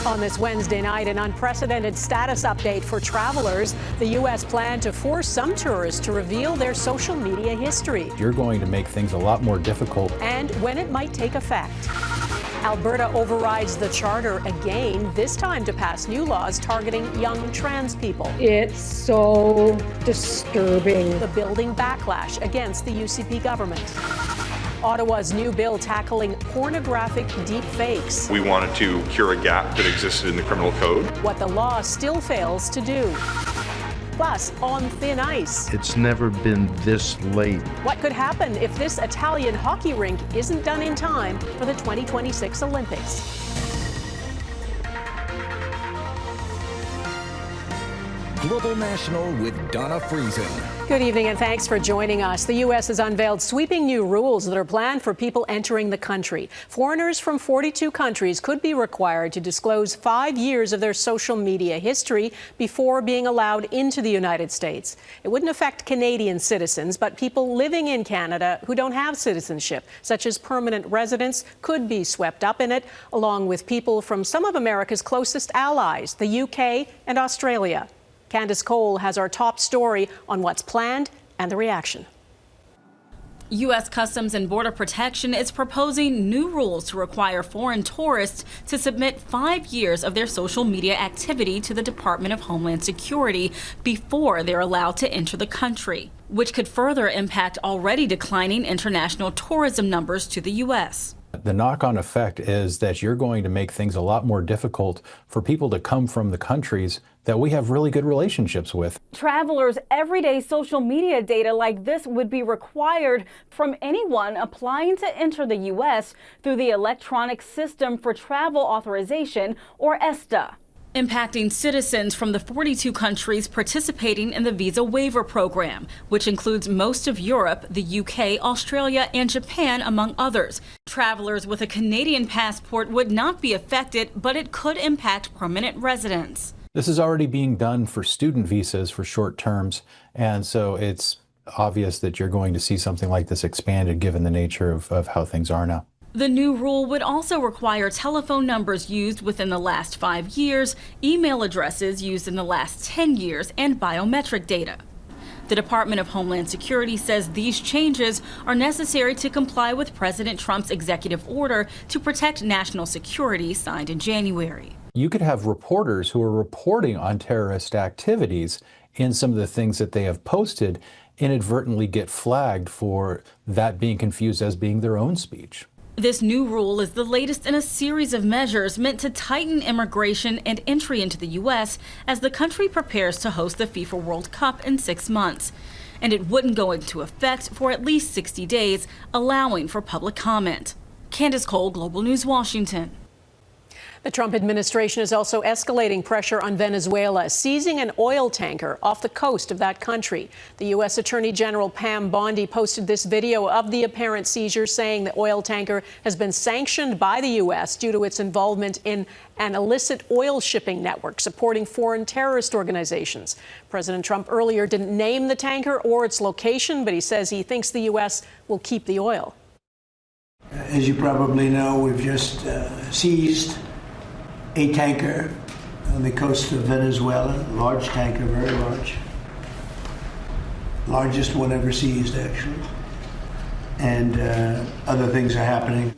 On this Wednesday night, an unprecedented status update for travelers. The U.S. planned to force some tourists to reveal their social media history. You're going to make things a lot more difficult. And when it might take effect. Alberta overrides the charter again, this time to pass new laws targeting young trans people. It's so disturbing. The building backlash against the UCP government. Ottawa's new bill tackling pornographic deepfakes. We wanted to cure a gap that existed in the criminal code. What the law still fails to do. Plus, on thin ice. It's never been this late. What could happen if this Italian hockey rink isn't done in time for the 2026 Olympics? Global National with Donna Friesen. Good evening and thanks for joining us. The U.S. has unveiled sweeping new rules that are planned for people entering the country. Foreigners from 42 countries could be required to disclose 5 years of their social media history before being allowed into the United States. It wouldn't affect Canadian citizens, but people living in Canada who don't have citizenship, such as permanent residents, could be swept up in it, along with people from some of America's closest allies, the U.K. and Australia. Candace Cole has our top story on what's planned and the reaction. U.S. Customs and Border Protection is proposing new rules to require foreign tourists to submit 5 years of their social media activity to the Department of Homeland Security before they're allowed to enter the country, which could further impact already declining international tourism numbers to the U.S. The knock-on effect is that you're going to make things a lot more difficult for people to come from the countries that we have really good relationships with. Travelers' everyday social media data like this would be required from anyone applying to enter the U.S. through the Electronic System for Travel Authorization, or ESTA. Impacting citizens from the 42 countries participating in the visa waiver program, which includes most of Europe, the UK, Australia, and Japan, among others. Travelers with a Canadian passport would not be affected, but it could impact permanent residents. This is already being done for student visas for short terms, and so it's obvious that you're going to see something like this expanded given the nature of how things are now. The new rule would also require telephone numbers used within the last 5 years, email addresses used in the last 10 years, and biometric data. The Department of Homeland Security says these changes are necessary to comply with President Trump's executive order to protect national security signed in January. You could have reporters who are reporting on terrorist activities in some of the things that they have posted inadvertently get flagged for that being confused as being their own speech. This new rule is the latest in a series of measures meant to tighten immigration and entry into the U.S. as the country prepares to host the FIFA World Cup in 6 months. And it wouldn't go into effect for at least 60 days, allowing for public comment. Candace Cole, Global News, Washington. The Trump administration is also escalating pressure on Venezuela, seizing an oil tanker off the coast of that country. The U.S. Attorney General Pam Bondi posted this video of the apparent seizure, saying the oil tanker has been sanctioned by the U.S. due to its involvement in an illicit oil shipping network supporting foreign terrorist organizations. President Trump earlier didn't name the tanker or its location, but he says he thinks the U.S. will keep the oil. As you probably know, we've just seized a tanker on the coast of Venezuela, large tanker, very large. Largest one ever seized, actually. And other things are happening.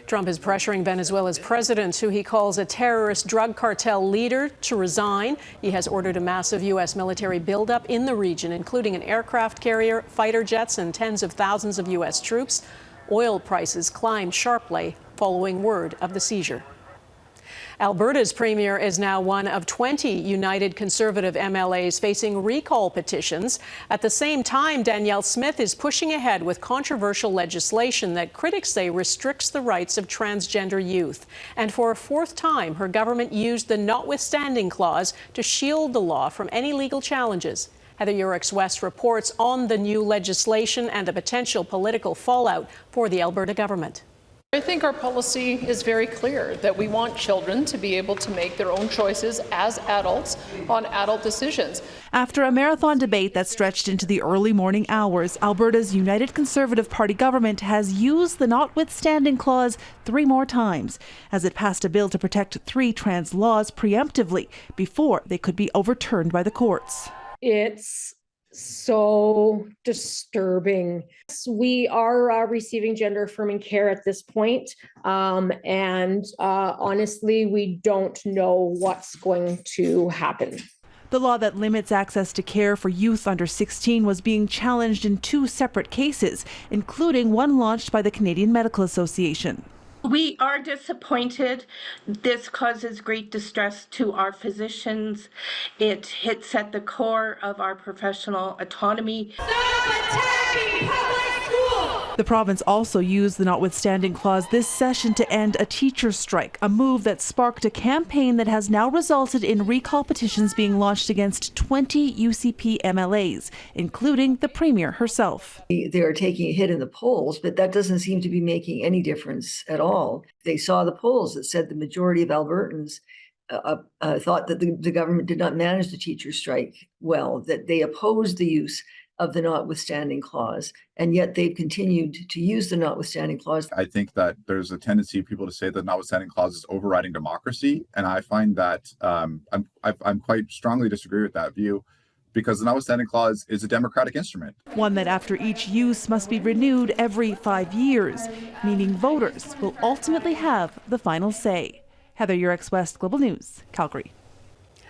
Trump is pressuring Venezuela's president, who he calls a terrorist drug cartel leader, to resign. He has ordered a massive U.S. military buildup in the region, including an aircraft carrier, fighter jets, and tens of thousands of U.S. troops. Oil prices climbed sharply following word of the seizure. Alberta's premier is now one of 20 United Conservative MLAs facing recall petitions. At the same time, Danielle Smith is pushing ahead with controversial legislation that critics say restricts the rights of transgender youth. And for a fourth time, her government used the notwithstanding clause to shield the law from any legal challenges. Heather Yourex-West reports on the new legislation and the potential political fallout for the Alberta government. I think our policy is very clear that we want children to be able to make their own choices as adults on adult decisions. After a marathon debate that stretched into the early morning hours, Alberta's United Conservative Party government has used the notwithstanding clause 3 more times as it passed a bill to protect 3 trans laws preemptively before they could be overturned by the courts. It's so disturbing. We are receiving gender affirming care at this point, and honestly, we don't know what's going to happen. The law that limits access to care for youth under 16 was being challenged in 2 separate cases, including one launched by the Canadian Medical Association. We are disappointed. This causes great distress to our physicians. It hits at the core of our professional autonomy. Stop attacking public schools! The province also used the notwithstanding clause this session to end a teacher's strike, a move that sparked a campaign that has now resulted in recall petitions being launched against 20 UCP MLAs, including the Premier herself. They are taking a hit in the polls, but that doesn't seem to be making any difference at all. They saw the polls that said the majority of Albertans thought that the government did not manage the teacher's strike well, that they opposed the use of the notwithstanding clause, and yet they've continued to use the notwithstanding clause. I think that there's a tendency of people to say the notwithstanding clause is overriding democracy, and I find that I'm quite strongly disagree with that view, because the notwithstanding clause is a democratic instrument. One that after each use must be renewed every 5 years, meaning voters will ultimately have the final say. Heather, Yourex-West, Global News, Calgary.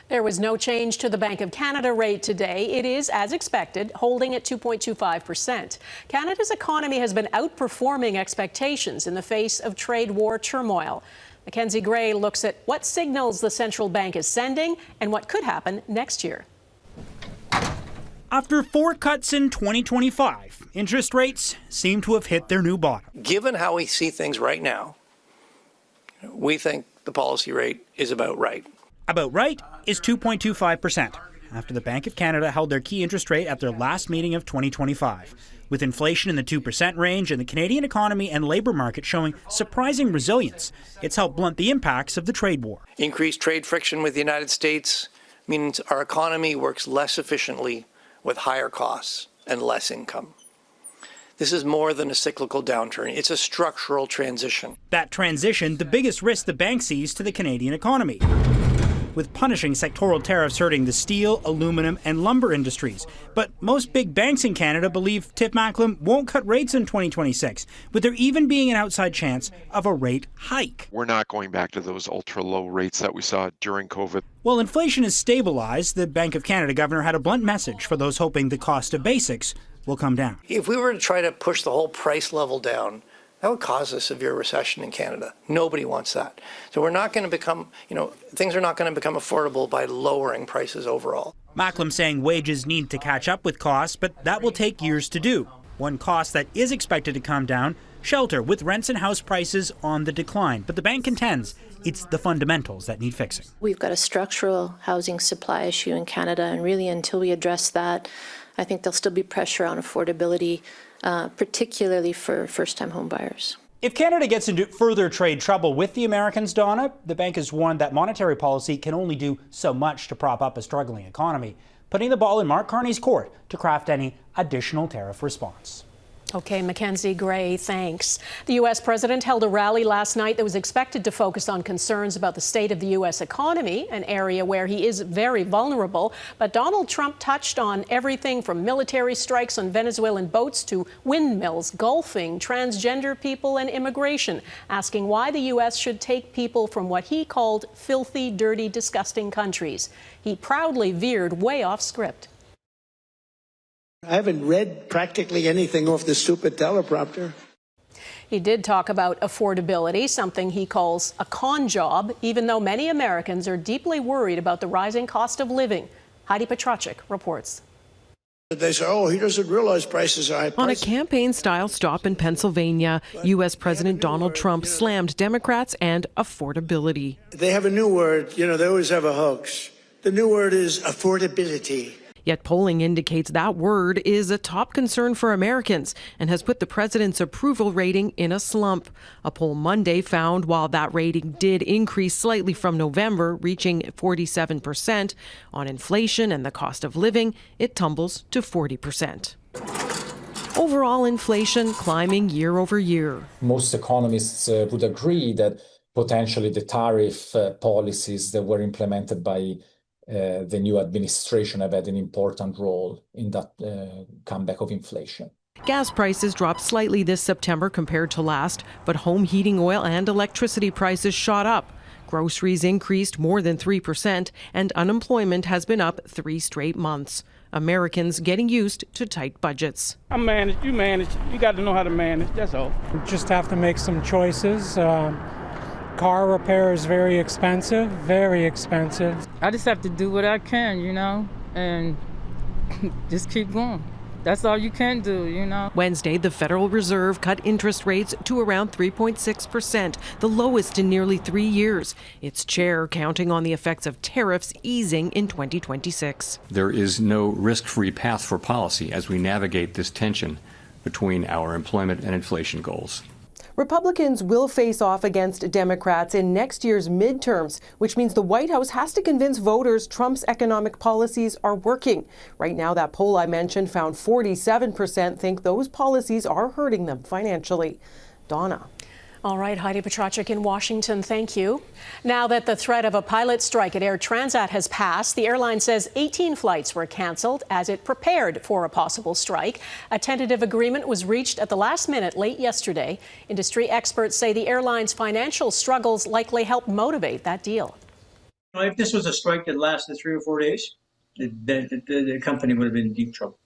There was no change to the Bank of Canada rate today. It is, as expected, holding at 2.25%. Canada's economy has been outperforming expectations in the face of trade war turmoil. Mackenzie Gray looks at what signals the central bank is sending and what could happen next year. After 4 cuts in 2025, interest rates seem to have hit their new bottom. Given how we see things right now, we think the policy rate is about right. About right is 2.25%, after the Bank of Canada held their key interest rate at their last meeting of 2025. With inflation in the 2% range and the Canadian economy and labour market showing surprising resilience, it's helped blunt the impacts of the trade war. Increased trade friction with the United States means our economy works less efficiently with higher costs and less income. This is more than a cyclical downturn. It's a structural transition. That transition, the biggest risk the bank sees to the Canadian economy, with punishing sectoral tariffs hurting the steel, aluminum and lumber industries. But most big banks in Canada believe Tiff Macklem won't cut rates in 2026, with there even being an outside chance of a rate hike. We're not going back to those ultra-low rates that we saw during COVID. While inflation is stabilized, the Bank of Canada governor had a blunt message for those hoping the cost of basics will come down. If we were to try to push the whole price level down, that would cause a severe recession in Canada. Nobody wants that. So we're not going to become, things are not going to become affordable by lowering prices overall. Macklem saying wages need to catch up with costs, but that will take years to do. One cost that is expected to come down, shelter, with rents and house prices on the decline. But the bank contends it's the fundamentals that need fixing. We've got a structural housing supply issue in Canada, and really until we address that, I think there'll still be pressure on affordability, particularly for first-time home buyers. If Canada gets into further trade trouble with the Americans, Donna, the bank has warned that monetary policy can only do so much to prop up a struggling economy, putting the ball in Mark Carney's court to craft any additional tariff response. Okay, Mackenzie Gray, thanks. The U.S. president held a rally last night that was expected to focus on concerns about the state of the U.S. economy, an area where he is very vulnerable. But Donald Trump touched on everything from military strikes on Venezuelan boats to windmills, golfing, transgender people and immigration, asking why the U.S. should take people from what he called filthy, dirty, disgusting countries. He proudly veered way off script. I haven't read practically anything off the stupid teleprompter. He did talk about affordability, something he calls a con job, even though many Americans are deeply worried about the rising cost of living. Heidi Petracek reports. They say, oh, he doesn't realize prices are high. On a campaign-style stop in Pennsylvania, U.S. President Donald Trump slammed Democrats and affordability. They have a new word. They always have a hoax. The new word is affordability. Yet polling indicates that word is a top concern for Americans and has put the president's approval rating in a slump. A poll Monday found while that rating did increase slightly from November, reaching 47%, on inflation and the cost of living, it tumbles to 40%. Overall inflation climbing year over year. Most economists would agree that potentially the tariff policies that were implemented by the new administration have had an important role in that comeback of inflation. Gas prices dropped slightly this September compared to last, but home heating oil and electricity prices shot up. Groceries increased more than 3%, and unemployment has been up 3 straight months. Americans getting used to tight budgets. I manage, you manage. You got to know how to manage, that's all. You just have to make some choices. Car repair is very expensive, very expensive. I just have to do what I can, you know, and just keep going. That's all you can do, you know. Wednesday, the Federal Reserve cut interest rates to around 3.6%, the lowest in nearly 3 years. Its chair counting on the effects of tariffs easing in 2026. There is no risk-free path for policy as we navigate this tension between our employment and inflation goals. Republicans will face off against Democrats in next year's midterms, which means the White House has to convince voters Trump's economic policies are working. Right now, that poll I mentioned found 47% think those policies are hurting them financially. Donna. All right, Heidi Petracek in Washington, thank you. Now that the threat of a pilot strike at Air Transat has passed, the airline says 18 flights were canceled as it prepared for a possible strike. A tentative agreement was reached at the last minute late yesterday. Industry experts say the airline's financial struggles likely helped motivate that deal. If this was a strike that lasted 3 or 4 days, the company would have been in deep trouble.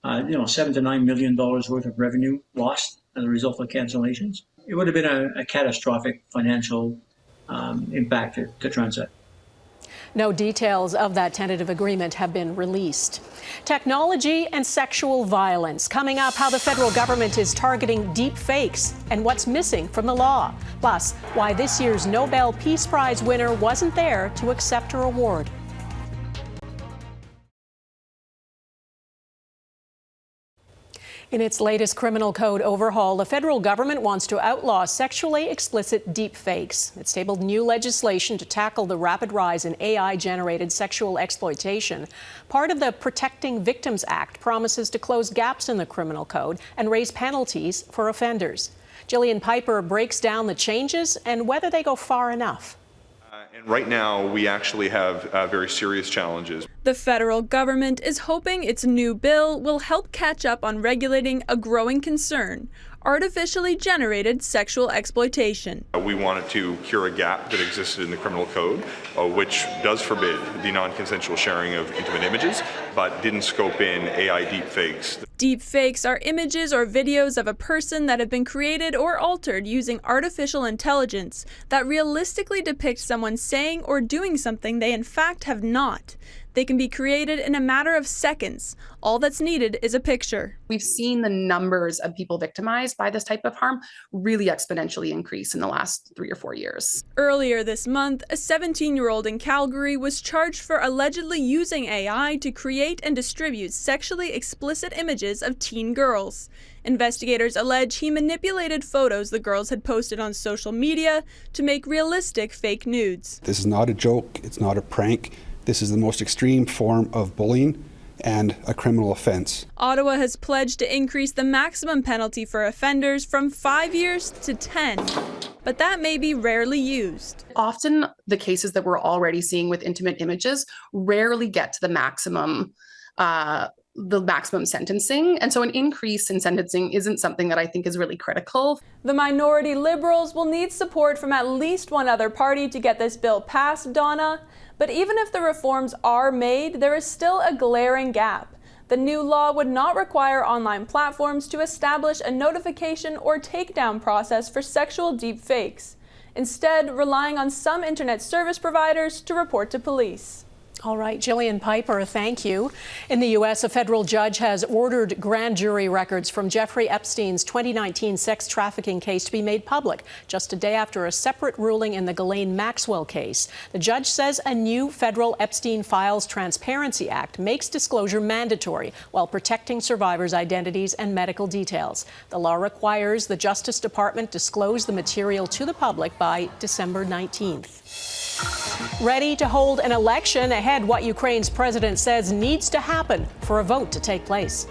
$7 to $9 million worth of revenue lost as a result of cancellations. It would have been a catastrophic financial impact to Transat. No details of that tentative agreement have been released. Technology and sexual violence. Coming up, how the federal government is targeting deep fakes and what's missing from the law. Plus, why this year's Nobel Peace Prize winner wasn't there to accept her award. In its latest criminal code overhaul, the federal government wants to outlaw sexually explicit deepfakes. It's tabled new legislation to tackle the rapid rise in AI-generated sexual exploitation. Part of the Protecting Victims Act promises to close gaps in the criminal code and raise penalties for offenders. Jillian Piper breaks down the changes and whether they go far enough. And right now, we actually have very serious challenges. The federal government is hoping its new bill will help catch up on regulating a growing concern: artificially generated sexual exploitation. We wanted to cure a gap that existed in the criminal code, which does forbid the non-consensual sharing of intimate images, but didn't scope in AI deepfakes. Deepfakes are images or videos of a person that have been created or altered using artificial intelligence that realistically depict someone saying or doing something they in fact have not. They can be created in a matter of seconds. All that's needed is a picture. We've seen the numbers of people victimized by this type of harm really exponentially increase in the last 3 or 4 years. Earlier this month, a 17-year-old in Calgary was charged for allegedly using AI to create and distribute sexually explicit images of teen girls. Investigators allege he manipulated photos the girls had posted on social media to make realistic fake nudes. This is not a joke, it's not a prank. This is the most extreme form of bullying and a criminal offense. Ottawa has pledged to increase the maximum penalty for offenders from 5 years to 10, but that may be rarely used. Often the cases that we're already seeing with intimate images rarely get to the maximum sentencing, and so an increase in sentencing isn't something that I think is really critical. The minority Liberals will need support from at least one other party to get this bill passed, Donna. But even if the reforms are made, there is still a glaring gap. The new law would not require online platforms to establish a notification or takedown process for sexual deepfakes, instead relying on some internet service providers to report to police. All right, Jillian Piper, thank you. In the U.S., a federal judge has ordered grand jury records from Jeffrey Epstein's 2019 sex trafficking case to be made public, just a day after a separate ruling in the Ghislaine Maxwell case. The judge says a new federal Epstein Files Transparency Act makes disclosure mandatory while protecting survivors' identities and medical details. The law requires the Justice Department disclose the material to the public by December 19th. Ready to hold an election ahead, what Ukraine's president says needs to happen for a vote to take place.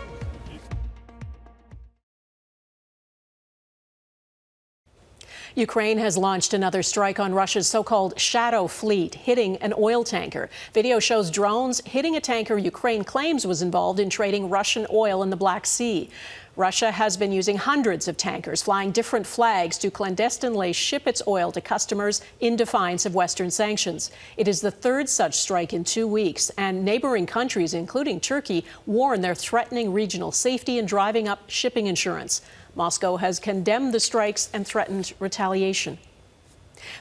Ukraine has launched another strike on Russia's so-called shadow fleet, hitting an oil tanker. Video shows drones hitting a tanker Ukraine claims was involved in trading Russian oil in the Black Sea. Russia has been using hundreds of tankers flying different flags to clandestinely ship its oil to customers in defiance of Western sanctions. It is the third such strike in 2 weeks, and neighboring countries, including Turkey, warn they're threatening regional safety and driving up shipping insurance. Moscow has condemned the strikes and threatened retaliation.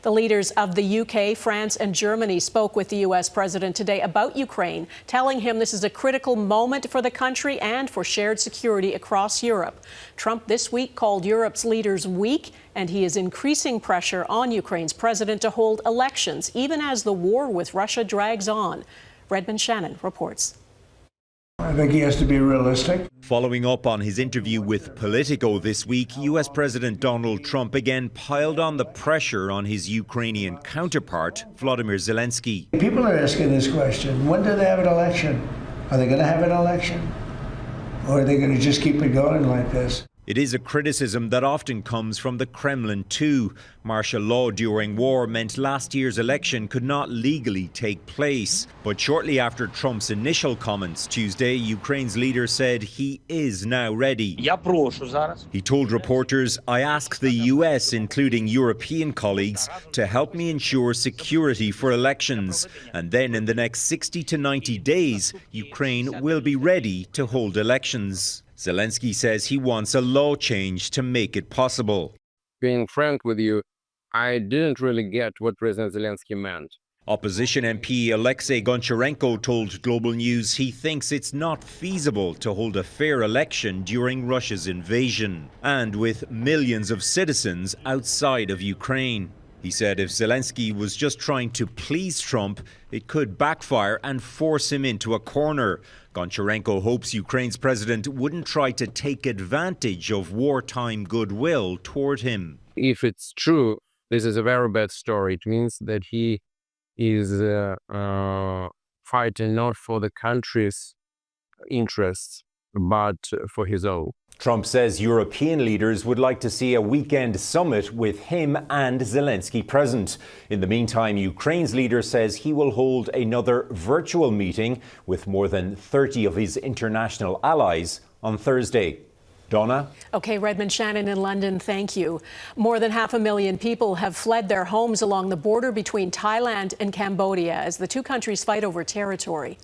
The leaders of the UK, France and Germany spoke with the U.S. president today about Ukraine, telling him this is a critical moment for the country and for shared security across Europe. Trump this week called Europe's leaders weak, and he is increasing pressure on Ukraine's president to hold elections, even as the war with Russia drags on. Redmond Shannon reports. I think he has to be realistic. Following up on his interview with Politico this week, U.S. President Donald Trump again piled on the pressure on his Ukrainian counterpart, Volodymyr Zelensky. People are asking this question, when do they have an election? Are they going to have an election? Or are they going to just keep it going like this? It is a criticism that often comes from the Kremlin too. Martial law during war meant last year's election could not legally take place. But shortly after Trump's initial comments Tuesday, Ukraine's leader said he is now ready. He told reporters, "I ask the US, including European colleagues, to help me ensure security for elections. And then in the next 60 to 90 days, Ukraine will be ready to hold elections." Zelensky says he wants a law change to make it possible. Being frank with you, I didn't really get what President Zelensky meant. Opposition MP Alexei Goncharenko told Global News he thinks it's not feasible to hold a fair election during Russia's invasion, and with millions of citizens outside of Ukraine. He said if Zelensky was just trying to please Trump, it could backfire and force him into a corner. Goncharenko hopes Ukraine's president wouldn't try to take advantage of wartime goodwill toward him. If it's true, this is a very bad story. It means that he is fighting not for the country's interests, but for his own. Trump says European leaders would like to see a weekend summit with him and Zelensky present. In the meantime, Ukraine's leader says he will hold another virtual meeting with more than 30 of his international allies on Thursday. Donna? Okay, Redmond Shannon in London, thank you. More than 500,000 people have fled their homes along the border between Thailand and Cambodia as the two countries fight over territory.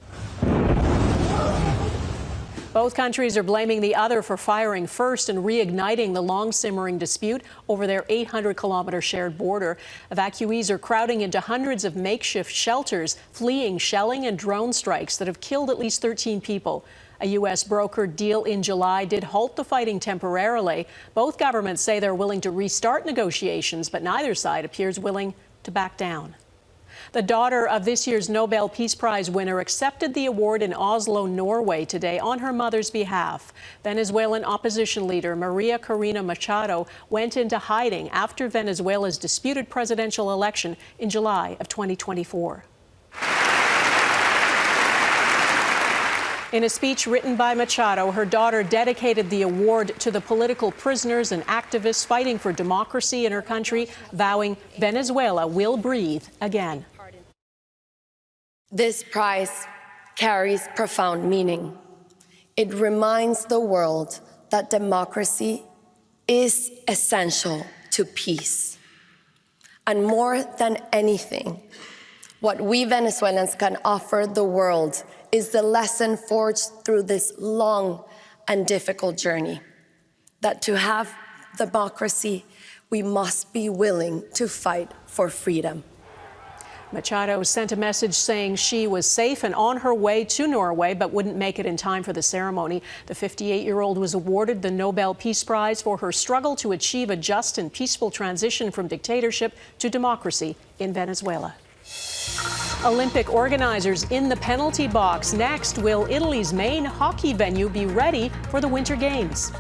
Both countries are blaming the other for firing first and reigniting the long-simmering dispute over their 800-kilometer shared border. Evacuees are crowding into hundreds of makeshift shelters, fleeing shelling and drone strikes that have killed at least 13 people. A U.S. brokered deal in July did halt the fighting temporarily. Both governments say they're willing to restart negotiations, but neither side appears willing to back down. The daughter of this year's Nobel Peace Prize winner accepted the award in Oslo, Norway today on her mother's behalf. Venezuelan opposition leader Maria Corina Machado went into hiding after Venezuela's disputed presidential election in July of 2024. In a speech written by Machado, her daughter dedicated the award to the political prisoners and activists fighting for democracy in her country, vowing Venezuela will breathe again. This prize carries profound meaning. It reminds the world that democracy is essential to peace. And more than anything, what we Venezuelans can offer the world is the lesson forged through this long and difficult journey, that to have democracy, we must be willing to fight for freedom. Machado sent a message saying she was safe and on her way to Norway, but wouldn't make it in time for the ceremony. The 58-year-old was awarded the Nobel Peace Prize for her struggle to achieve a just and peaceful transition from dictatorship to democracy in Venezuela. Olympic organizers in the penalty box. Next, will Italy's main hockey venue be ready for the Winter Games?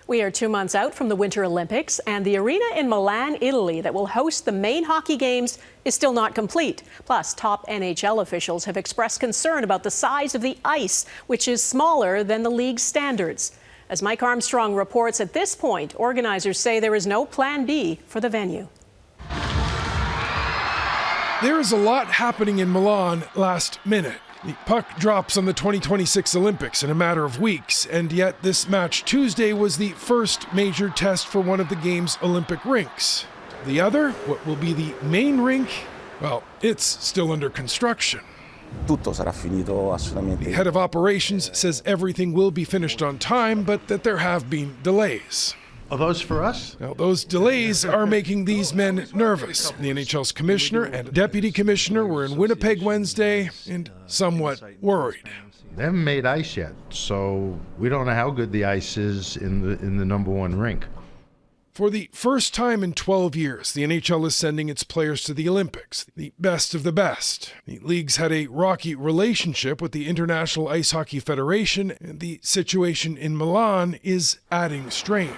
We are 2 months out from the Winter Olympics, and the arena in Milan, Italy, that will host the main hockey games is still not complete. Plus, top NHL officials have expressed concern about the size of the ice, which is smaller than the league's standards. As Mike Armstrong reports, at this point, organizers say there is no plan B for the venue. There is a lot happening in Milan last minute. The puck drops on the 2026 Olympics in a matter of weeks, and yet this match Tuesday was the first major test for one of the game's Olympic rinks. The other, what will be the main rink, well, it's still under construction. The head of operations says everything will be finished on time, but that there have been delays. Are those for us? Now, those delays are making these men nervous. The NHL's commissioner and deputy commissioner were in Winnipeg Wednesday and somewhat worried. They haven't made ice yet, so we don't know how good the ice is in the number one rink. For the first time in 12 years, the NHL is sending its players to the Olympics, the best of the best. The league's had a rocky relationship with the International Ice Hockey Federation, and the situation in Milan is adding strain.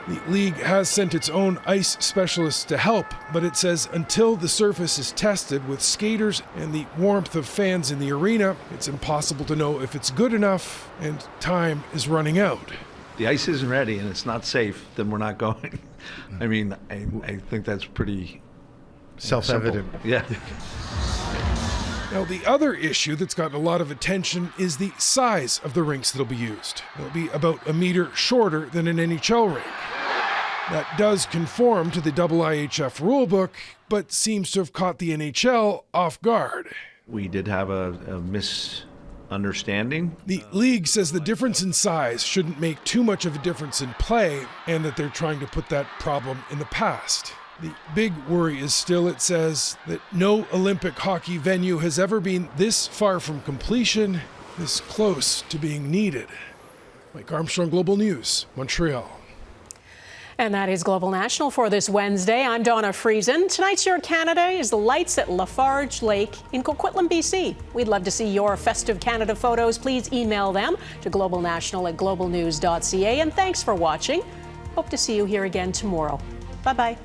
The league has sent its own ice specialists to help, but it says until the surface is tested with skaters and the warmth of fans in the arena, it's impossible to know if it's good enough, and time is running out. The ice isn't ready and it's not safe, then we're not going. I mean, I think that's pretty self-evident. Yeah. Now, the other issue that's gotten a lot of attention is the size of the rinks that'll be used. They'll be about a meter shorter than an NHL rink. That does conform to the IIHF rulebook, but seems to have caught the NHL off guard. We did have a misunderstanding. The league says the difference in size shouldn't make too much of a difference in play, and that they're trying to put that problem in the past. The big worry is still, it says, that no Olympic hockey venue has ever been this far from completion, this close to being needed. Mike Armstrong, Global News, Montreal. And that is Global National for this Wednesday. I'm Donna Friesen. Tonight's Your Canada is the lights at Lafarge Lake in Coquitlam, BC. We'd love to see your festive Canada photos. Please email them to globalnational@globalnews.ca. And thanks for watching. Hope to see you here again tomorrow. Bye-bye.